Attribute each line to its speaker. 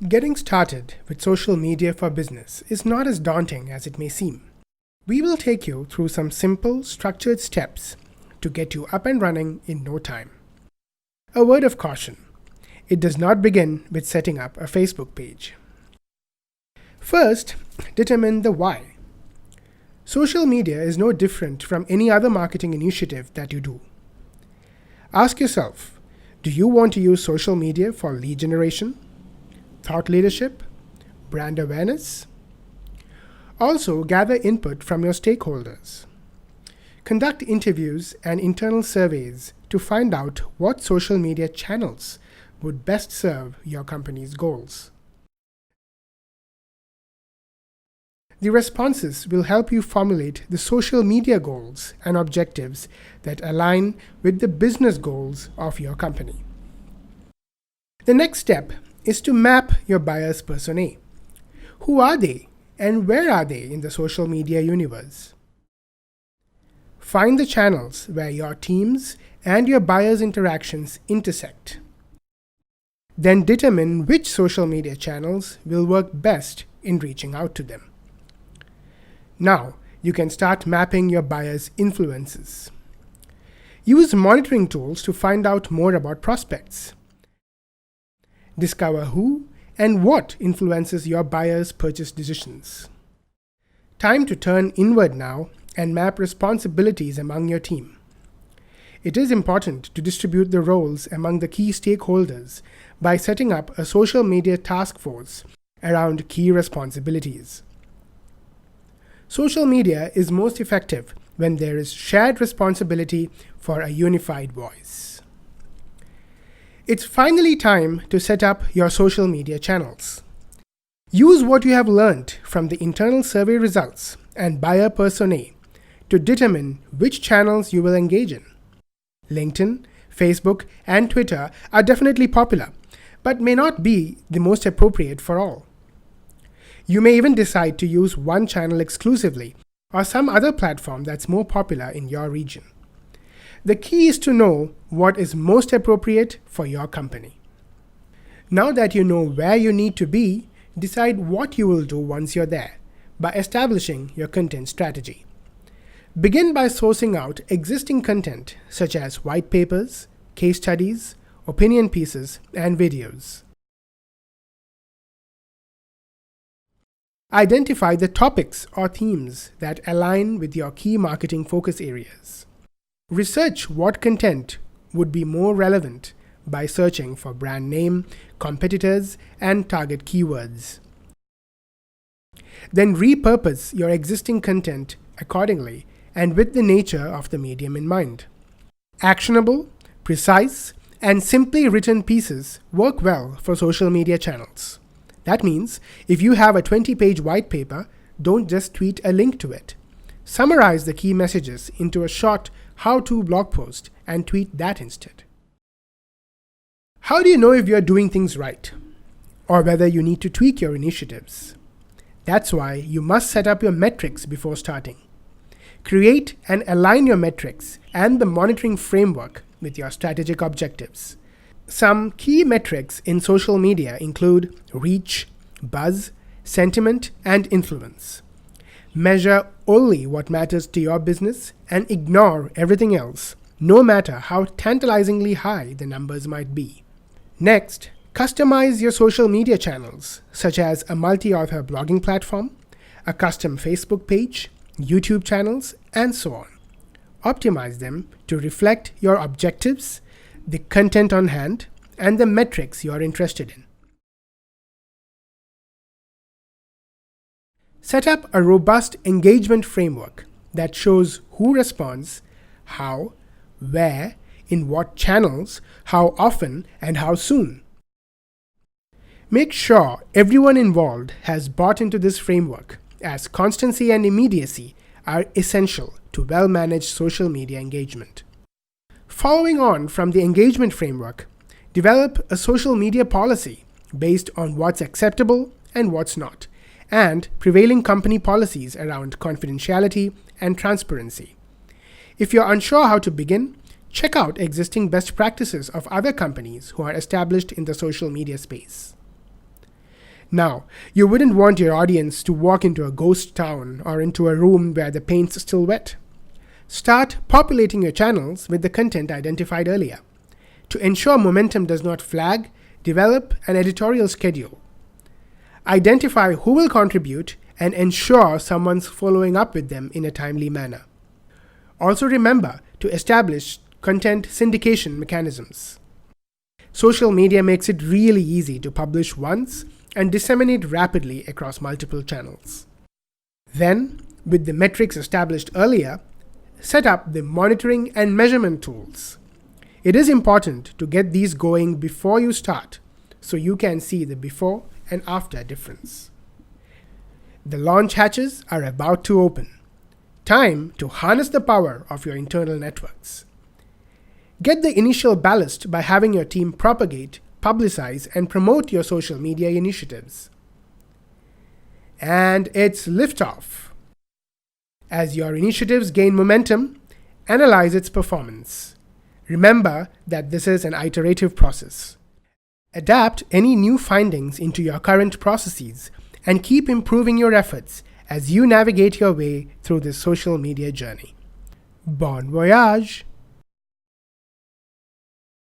Speaker 1: Getting started with social media for business is not as daunting as it may seem. We will take you through some simple, structured steps to get you up and running in no time. A word of caution: it does not begin with setting up a Facebook page. First, determine the why. Social media is no different from any other marketing initiative that you do. Ask yourself, do you want to use social media for lead generation, thought leadership, brand awareness? Also, gather input from your stakeholders. Conduct interviews and internal surveys to find out what social media channels would best serve your company's goals. The responses will help you formulate the social media goals and objectives that align with the business goals of your company. The next step is to map your buyers' personae. Who are they and where are they in the social media universe? Find the channels where your teams and your buyers' interactions intersect. Then determine which social media channels will work best in reaching out to them. Now, you can start mapping your buyers' influences. Use monitoring tools to find out more about prospects. Discover who and what influences your buyers' purchase decisions. Time to turn inward now and map responsibilities among your team. It is important to distribute the roles among the key stakeholders by setting up a social media task force around key responsibilities. Social media is most effective when there is shared responsibility for a unified voice. It's finally time to set up your social media channels. Use what you have learned from the internal survey results and buyer personae to determine which channels you will engage in. LinkedIn, Facebook, and Twitter are definitely popular, but may not be the most appropriate for all. You may even decide to use one channel exclusively or some other platform that's more popular in your region. The key is to know what is most appropriate for your company. Now that you know where you need to be, decide what you will do once you're there by establishing your content strategy. Begin by sourcing out existing content such as white papers, case studies, opinion pieces, and videos. Identify the topics or themes that align with your key marketing focus areas. Research what content would be more relevant by searching for brand name, competitors, and target keywords. Then repurpose your existing content accordingly and with the nature of the medium in mind. Actionable, precise, and simply written pieces work well for social media channels. That means if you have a 20-page white paper, don't just tweet a link to it. Summarize the key messages into a short how-to blog post and tweet that instead. How do you know if you're doing things right, or whether you need to tweak your initiatives? That's why you must set up your metrics before starting. Create and align your metrics and the monitoring framework with your strategic objectives. Some key metrics in social media include reach, buzz, sentiment, and influence. Measure only what matters to your business and ignore everything else, no matter how tantalizingly high the numbers might be. Next, customize your social media channels, such as a multi-author blogging platform, a custom Facebook page, YouTube channels, and so on. Optimize them to reflect your objectives, the content on hand, and the metrics you are interested in. Set up a robust engagement framework that shows who responds, how, where, in what channels, how often, and how soon. Make sure everyone involved has bought into this framework, as constancy and immediacy are essential to well-managed social media engagement. Following on from the engagement framework, develop a social media policy based on what's acceptable and what's not, and prevailing company policies around confidentiality and transparency. If you're unsure how to begin, check out existing best practices of other companies who are established in the social media space. Now, you wouldn't want your audience to walk into a ghost town or into a room where the paint's still wet. Start populating your channels with the content identified earlier. To ensure momentum does not flag, develop an editorial schedule. Identify who will contribute and ensure someone's following up with them in a timely manner. Also remember to establish content syndication mechanisms. Social media makes it really easy to publish once and disseminate rapidly across multiple channels. Then, with the metrics established earlier, set up the monitoring and measurement tools. It is important to get these going before you start, so you can see the before and after difference. The launch hatches are about to open. Time to harness the power of your internal networks. Get the initial ballast by having your team propagate, publicize, and promote your social media initiatives. And it's liftoff. As your initiatives gain momentum, analyze its performance. Remember that this is an iterative process. Adapt any new findings into your current processes and keep improving your efforts as you navigate your way through this social media journey. Bon voyage!